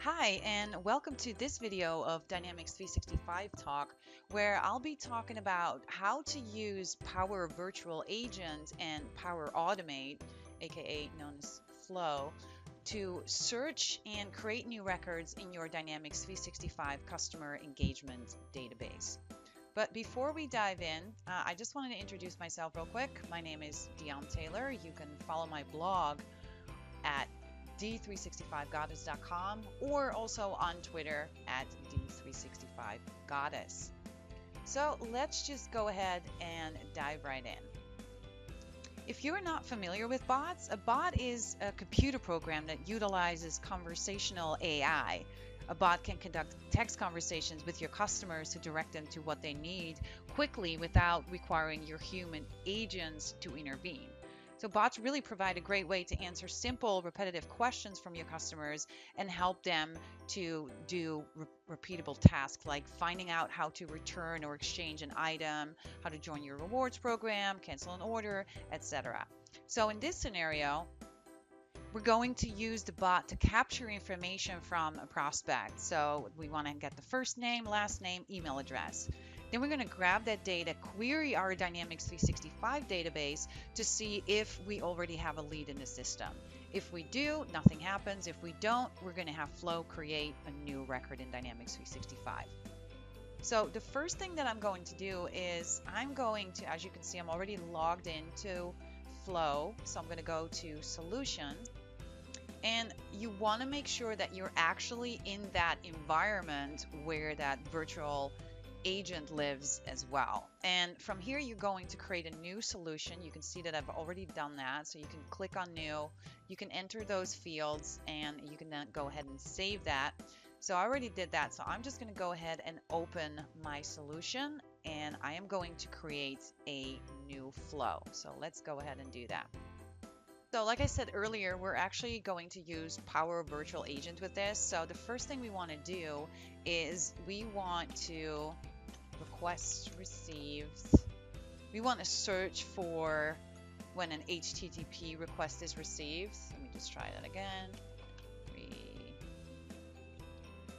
Hi, and welcome to this video of Dynamics 365 Talk, where I'll be talking about how to use Power Virtual Agent and Power Automate, aka known as Flow, to search and create new records in your Dynamics 365 customer engagement database. But before we dive in, I just wanted to introduce myself real quick. My name is Dion Taylor. You can follow my blog at D365goddess.com or also on Twitter at D365goddess. So let's just go ahead and dive right in. If you're not familiar with bots, a bot is a computer program that utilizes conversational AI. A bot can conduct text conversations with your customers to direct them to what they need quickly without requiring your human agents to intervene. So bots really provide a great way to answer simple, repetitive questions from your customers and help them to do repeatable tasks like finding out how to return or exchange an item, how to join your rewards program, cancel an order, etc. So in this scenario, we're going to use the bot to capture information from a prospect. So we want to get the first name, last name, email address. Then we're going to grab that data, query our Dynamics 365 database to see if we already have a lead in the system. If we do, nothing happens. If we don't, we're going to have Flow create a new record in Dynamics 365. So the first thing that I'm going to do is I'm going to, as you can see, I'm already logged into Flow. So I'm going to go to Solutions. And you want to make sure that you're actually in that environment where that virtual agent lives as well. And from here, you're going to create a new solution. You can see that I've already done that. So you can click on new, you can enter those fields, and you can then go ahead and save that. So I already did that. So I'm just going to go ahead and open my solution, and I am going to create a new flow. So let's go ahead and do that. So like I said earlier, we're actually going to use Power Virtual Agent with this. So the first thing we want to do is we want to request receives. We want to search for when an HTTP request is received. Let me just try that again.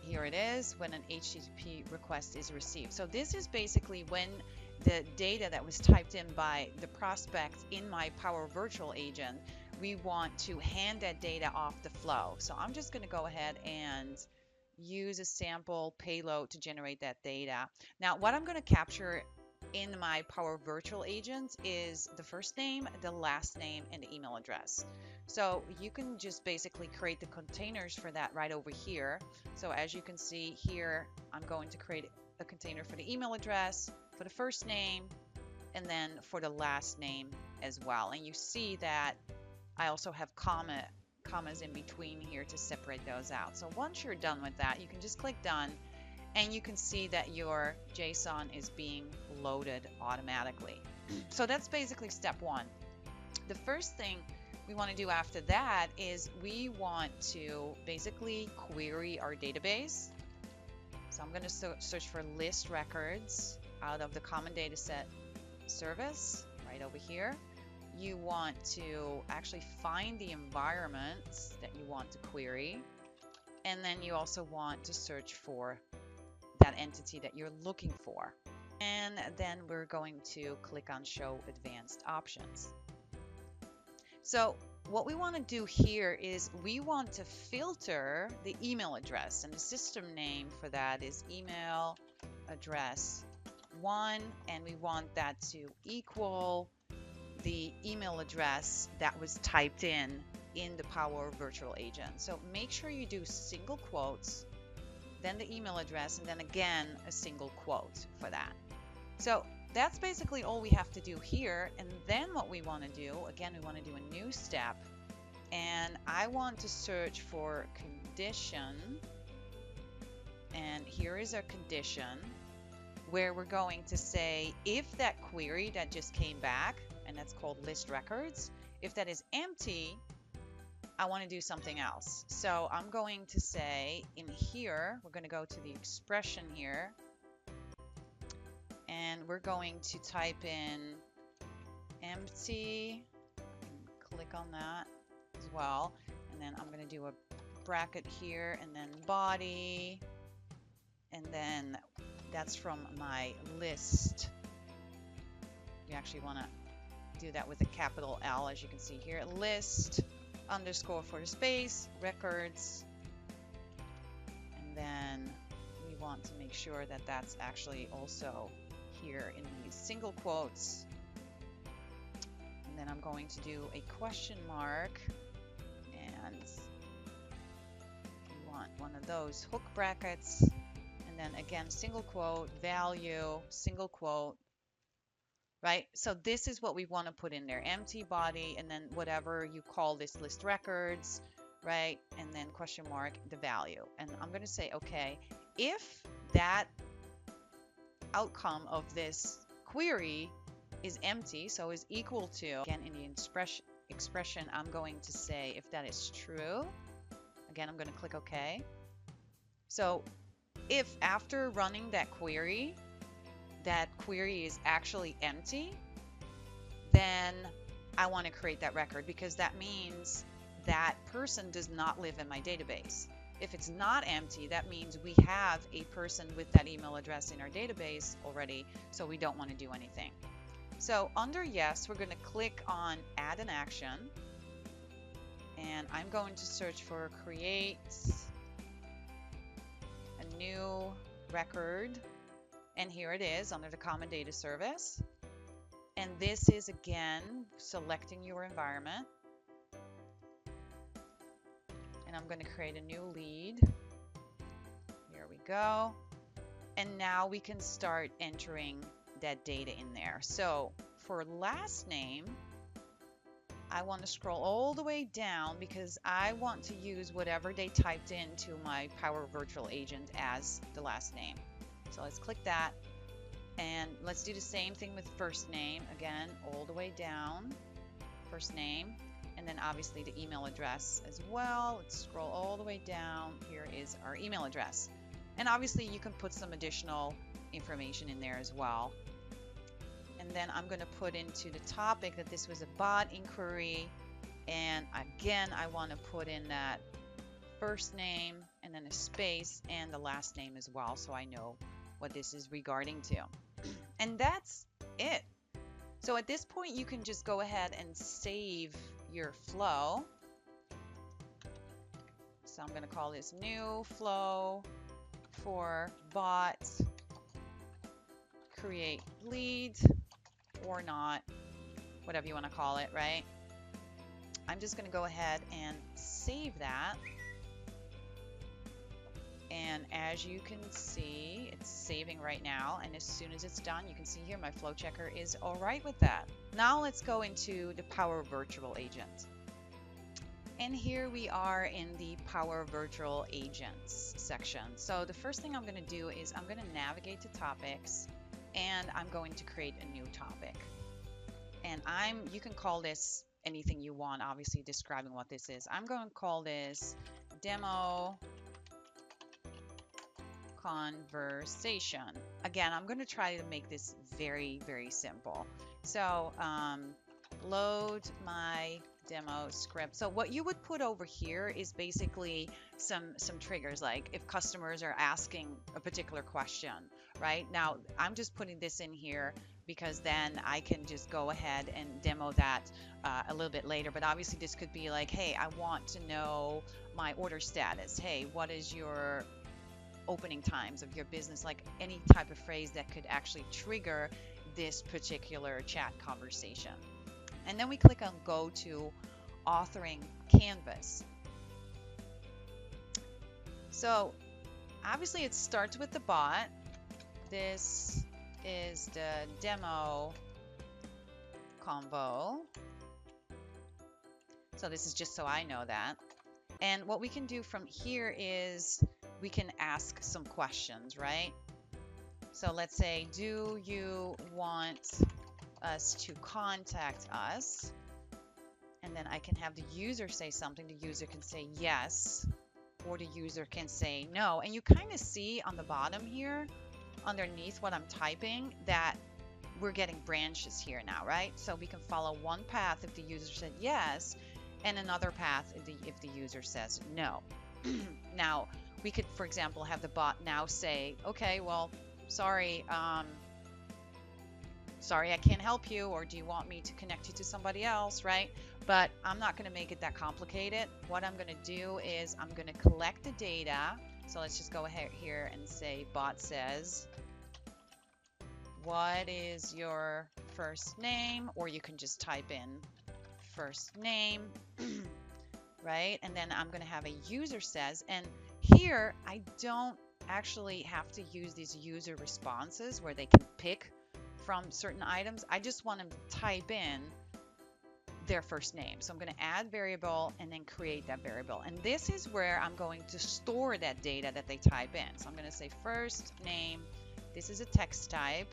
Here it is, when an HTTP request is received. So this is basically when the data that was typed in by the prospect in my Power Virtual Agent, we want to hand that data off the flow. So I'm just going to go ahead and use a sample payload to generate that data. Now, what I'm going to capture in my Power Virtual Agent is the first name, the last name, and the email address. So you can just basically create the containers for that right over here. So as you can see here, I'm going to create a container for the email address, for the first name, and then for the last name as well. And you see that I also have commas in between here to separate those out. So once you're done with that, you can just click done, and you can see that your JSON is being loaded automatically. So that's basically step one. The first thing we want to do after that is we want to basically query our database. So I'm going to search for list records out of the common data set service right over here. You want to actually find the environment that you want to query, and then you also want to search for that entity that you're looking for. And then we're going to click on Show Advanced Options. So what we want to do here is we want to filter the email address, and the system name for that is email address 1, and we want that to equal the email address that was typed in the Power Virtual Agent. So make sure you do single quotes, then the email address, and then again a single quote for that. So that's basically all we have to do here. And then what we want to do, again, we want to do a new step, and I want to search for condition, and here is our condition where we're going to say if that query that just came back, and that's called list records, if that is empty, I want to do something else. So I'm going to say in here, we're going to go to the expression here, and we're going to type in empty, click on that as well, and then I'm going to do a bracket here, and then body, and then that's from my list. We actually want to do that with a capital L, as you can see here. List underscore for the space, records, and then we want to make sure that that's actually also here in these single quotes. And then I'm going to do a question mark, and we want one of those hook brackets, and then again single quote, value, single quote, right? So this is what we want to put in there, empty body, and then whatever you call this list records, right? And then question mark, the value. And I'm going to say, okay, if that outcome of this query is empty, so is equal to, again, in the expression, I'm going to say if that is true. Again, I'm going to click OK. So if after running that query is actually empty, then I want to create that record, because that means that person does not live in my database. If it's not empty, that means we have a person with that email address in our database already, so we don't want to do anything. So under yes, we're going to click on add an action, and I'm going to search for create a new record, and here it is under the common data service. And this is again selecting your environment, and I'm going to create a new lead. Here we go. And now we can start entering that data in there. So for last name, I want to scroll all the way down because I want to use whatever they typed into my Power Virtual Agent as the last name. So let's click that, and let's do the same thing with first name. Again, all the way down, first name, and then obviously the email address as well. Let's scroll all the way down. Here is our email address. And obviously you can put some additional information in there as well. And then I'm going to put into the topic that this was a bot inquiry. And again, I want to put in that first name and then a space and the last name as well, so I know what this is regarding to. And that's it. So at this point, you can just go ahead and save your flow. So I'm going to call this new flow for bot create lead or not, whatever you want to call it, right? I'm just going to go ahead and save that. And as you can see, it's saving right now. And as soon as it's done, you can see here my flow checker is all right with that. Now let's go into the Power Virtual Agent. And here we are in the Power Virtual Agents section. So the first thing I'm going to do is I'm going to navigate to topics, and I'm going to create a new topic. And you can call this anything you want, obviously describing what this is. I'm going to call this demo conversation. Again, I'm going to try to make this very, very simple. So load my demo script. So what you would put over here is basically some triggers, like if customers are asking a particular question, right? Now I'm just putting this in here because then I can just go ahead and demo that a little bit later. But obviously this could be like, hey, I want to know my order status. Hey, what is your opening times of your business? Like any type of phrase that could actually trigger this particular chat conversation. And then we click on go to authoring canvas. So obviously it starts with the bot. This is the demo convo. So this is just so I know that. And what we can do from here is we can ask some questions, right? So let's say, do you want us to contact us? And then I can have the user say something. The user can say yes, or the user can say no. And you kind of see on the bottom here, underneath what I'm typing, that we're getting branches here now, right? So we can follow one path if the user said yes, and another path if the user says no. Now, we could, for example, have the bot now say, okay, well, sorry, sorry, I can't help you, or do you want me to connect you to somebody else, right? But I'm not going to make it that complicated. What I'm going to do is I'm going to collect the data. So let's just go ahead here and say bot says, what is your first name? Or you can just type in first name, right? And then I'm going to have a user says, and here I don't actually have to use these user responses where they can pick from certain items. I just want them to type in their first name. So I'm going to add variable and then create that variable. And this is where I'm going to store that data that they type in. So I'm going to say first name. This is a text type.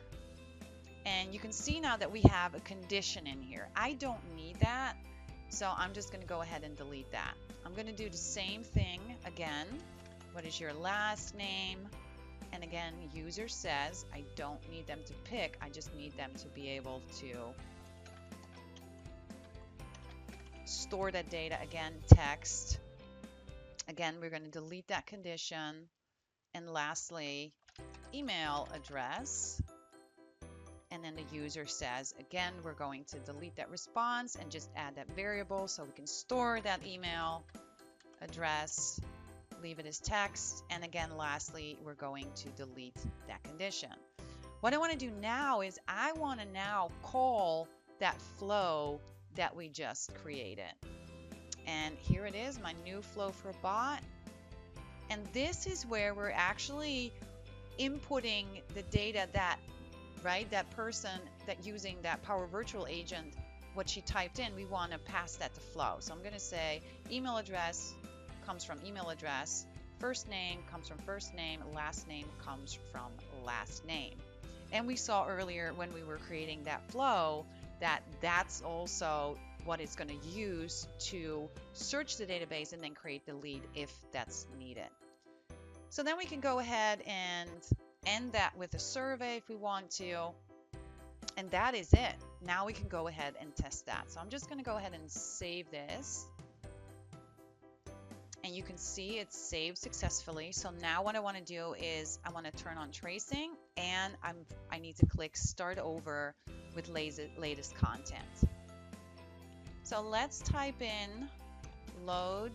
And you can see now that we have a condition in here. I don't need that. So I'm just going to go ahead and delete that. I'm going to do the same thing again. What is your last name? And again, user says, I don't need them to pick. I just need them to be able to store that data. Again, text. Again, we're going to delete that condition. And lastly, email address. And then the user says, again, we're going to delete that response and just add that variable so we can store that email address, leave it as text. And again, lastly, we're going to delete that condition. What I want to do now is I want to now call that flow that we just created. And here it is, my new flow for bot. And this is where we're actually inputting the data that, right, that person that using that Power Virtual agent, what she typed in, we want to pass that to flow. So I'm going to say email address comes from email address, first name comes from first name, last name comes from last name. And we saw earlier when we were creating that flow that that's also what it's going to use to search the database and then create the lead if that's needed. So then we can go ahead and end that with a survey if we want to. And that is it. Now we can go ahead and test that. So I'm just going to go ahead and save this. And you can see it's saved successfully. So now what I want to do is I want to turn on tracing, and I need to click start over with latest content. So let's type in load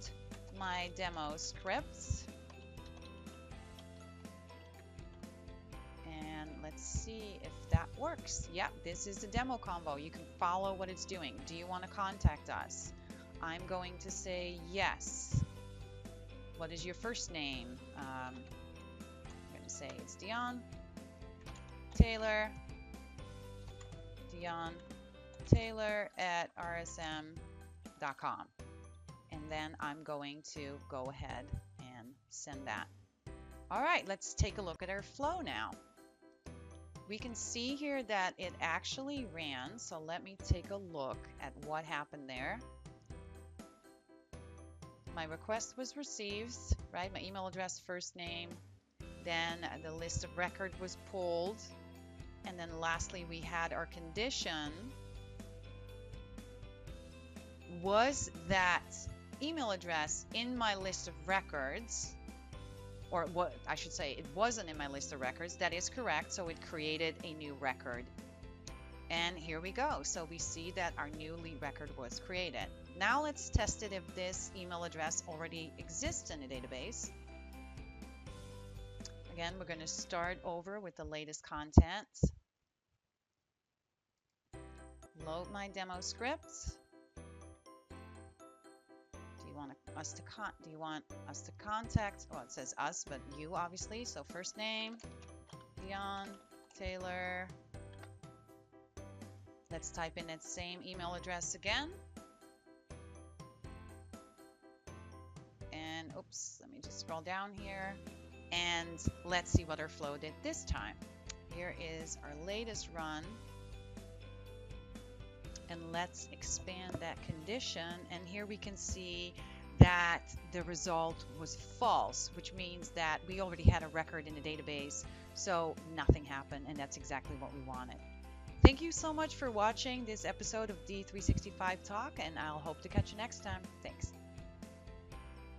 my demo scripts. And let's see if that works. Yep, this is the demo combo. You can follow what it's doing. Do you want to contact us? I'm going to say yes. What is your first name? I'm going to say it's Dion Taylor. Dion Taylor at rsm.com. And then I'm going to go ahead and send that. All right, let's take a look at our flow now. We can see here that it actually ran. So let me take a look at what happened there. My request was received, right? My email address, first name, then the list of record was pulled, and then lastly we had our condition. Was that email address in my list of records, or what I should say, it wasn't in my list of records. That is correct. So it created a new record. And here we go. So we see that our new lead record was created. Now let's test it if this email address already exists in the database. Again, we're going to start over with the latest content. Load my demo scripts. Do you want us to contact? Oh, it says us, but you obviously. So first name, Dion Taylor. Let's type in that same email address again. And oops, let me just scroll down here. And let's see what our flow did this time. Here is our latest run. And let's expand that condition. And here we can see that the result was false, which means that we already had a record in the database. So nothing happened, and that's exactly what we wanted. Thank you so much for watching this episode of D365 Talk, and I'll hope to catch you next time. Thanks.